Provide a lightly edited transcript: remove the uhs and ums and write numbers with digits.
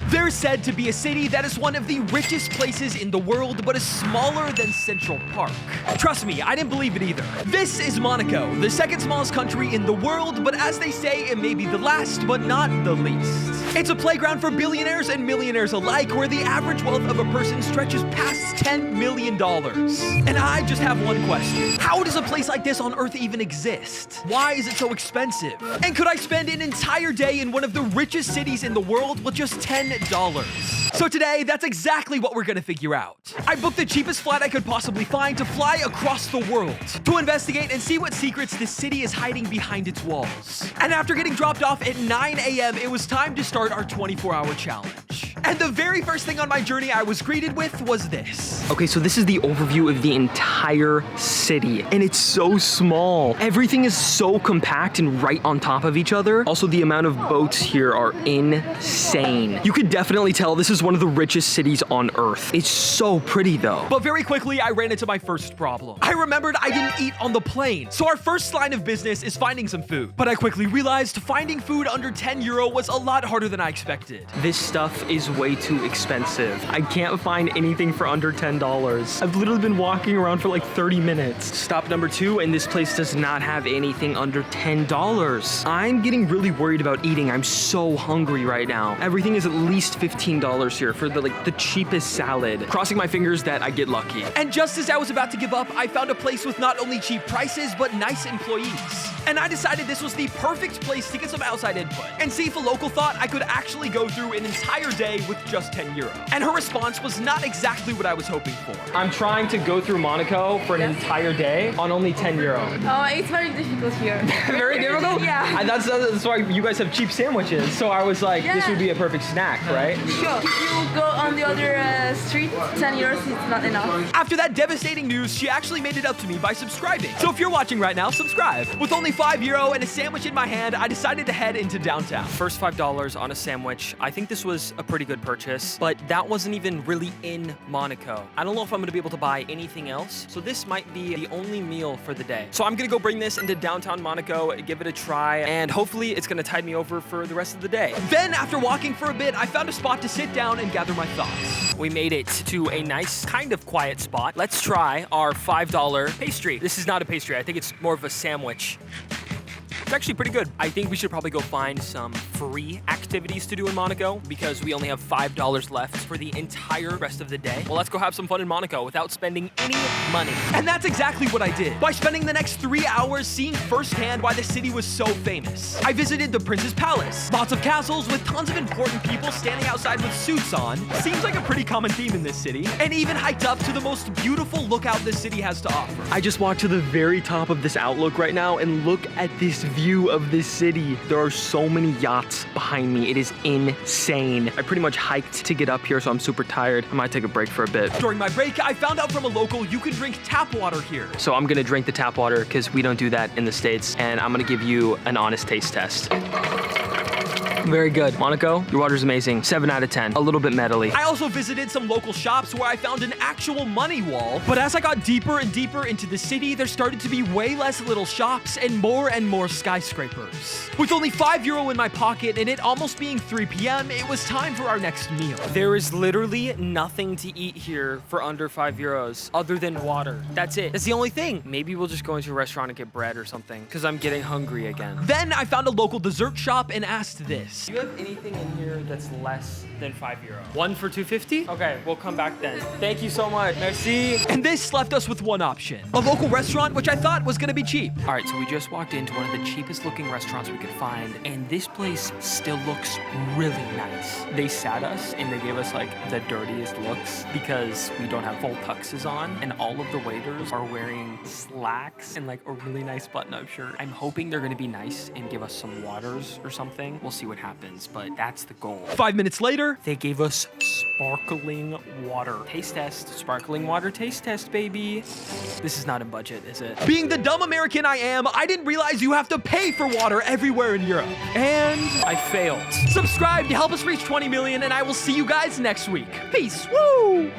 They're said to be a city that is one of the richest places in the world, but is smaller than Central Park. Trust me, I didn't believe it either. This is Monaco, the second smallest country in the world, but as they say, it may be the last, but not the least. It's a playground for billionaires and millionaires alike, where the average wealth of a person stretches past $10 million. And I just have one question. How does a place like this on Earth even exist? Why is it so expensive? And could I spend an entire day in one of the richest cities in the world with just $10? So today, that's exactly what we're gonna figure out. I booked the cheapest flight I could possibly find to fly across the world, to investigate and see what secrets this city is hiding behind its walls. And after getting dropped off at 9 a.m., it was time to start our 24-hour challenge. And the very first thing on my journey I was greeted with was this. Okay, so this is the overview of the entire city, and it's so small. Everything is so compact and right on top of each other. Also, the amount of boats here are insane. You could definitely tell this is one of the richest cities on Earth. It's so pretty though. But very quickly, I ran into my first problem. I remembered I didn't eat on the plane. So our first line of business is finding some food. But I quickly realized finding food under 10 euro was a lot harder than I expected. This stuff is way too expensive. I can't find anything for under $10. I've literally been walking around for like 30 minutes. Stop number 2, and this place does not have anything under $10. I'm getting really worried about eating. I'm so hungry right now. Everything is at least $15 here for the cheapest salad. Crossing my fingers that I get lucky. And just as I was about to give up, I found a place with not only cheap prices, but nice employees. And I decided this was the perfect place to get some outside input and see if a local thought I could actually go through an entire day with just 10 euro. And her response was not exactly what I was hoping for. I'm trying to go through Monaco for an entire day on only 10 euro. Oh, it's very difficult here. Very difficult? Yeah. That's why you guys have cheap sandwiches. So I was like, this would be a perfect snack, right? Sure. If you go on the other street, 10 euros is not enough. After that devastating news, she actually made it up to me by subscribing. So if you're watching right now, subscribe. With only 5 euro and a sandwich in my hand, I decided to head into downtown. First $5 on a sandwich. I think this was a pretty good purchase, but that wasn't even really in Monaco. I don't know if I'm gonna be able to buy anything else, so this might be the only meal for the day. So I'm gonna go bring this into downtown Monaco, give it a try, and hopefully it's gonna tide me over for the rest of the day. Then, after walking for a bit, I found a spot to sit down and gather my thoughts. We made it to a nice, kind of quiet spot. Let's try our $5 pastry. This is not a pastry, I think it's more of a sandwich. It's actually pretty good. I think we should probably go find some free activities to do in Monaco because we only have $5 left for the entire rest of the day. Well, let's go have some fun in Monaco without spending any money. And that's exactly what I did. By spending the next 3 hours seeing firsthand why the city was so famous. I visited the Prince's Palace. Lots of castles with tons of important people standing outside with suits on. Seems like a pretty common theme in this city. And even hiked up to the most beautiful lookout this city has to offer. I just walked to the very top of this outlook right now and look at this view of this city. There are so many yachts behind me. It is insane. I pretty much hiked to get up here, so I'm super tired. I might take a break for a bit. During my break, I found out from a local you can drink tap water here. So I'm gonna drink the tap water because we don't do that in the States, and I'm gonna give you an honest taste test. Very good. Monaco, your water's amazing. 7 out of 10. A little bit metally. I also visited some local shops where I found an actual money wall. But as I got deeper and deeper into the city, there started to be way less little shops and more skyscrapers. With only 5 euro in my pocket and it almost being 3 p.m., it was time for our next meal. There is literally nothing to eat here for under 5 euros other than water. That's it. That's the only thing. Maybe we'll just go into a restaurant and get bread or something because I'm getting hungry again. Then I found a local dessert shop and asked this. Do you have anything in here that's less than 5 euro? One for 250? Okay, we'll come back then. Thank you so much. Merci. And this left us with one option. A local restaurant, which I thought was gonna be cheap. All right, so we just walked into one of the cheapest looking restaurants we could find, and this place still looks really nice. They sat us and they gave us like the dirtiest looks because we don't have full tuxes on, and all of the waiters are wearing slacks and like a really nice button-up shirt. I'm hoping they're gonna be nice and give us some waters or something. We'll see what happens, but that's the goal. 5 minutes later, they gave us sparkling water. Taste test. Sparkling water taste test, baby. This is not in budget, is it? Being the dumb American I am, I didn't realize you have to pay for water everywhere in Europe. And I failed. Subscribe to help us reach 20 million, and I will see you guys next week. Peace. Woo!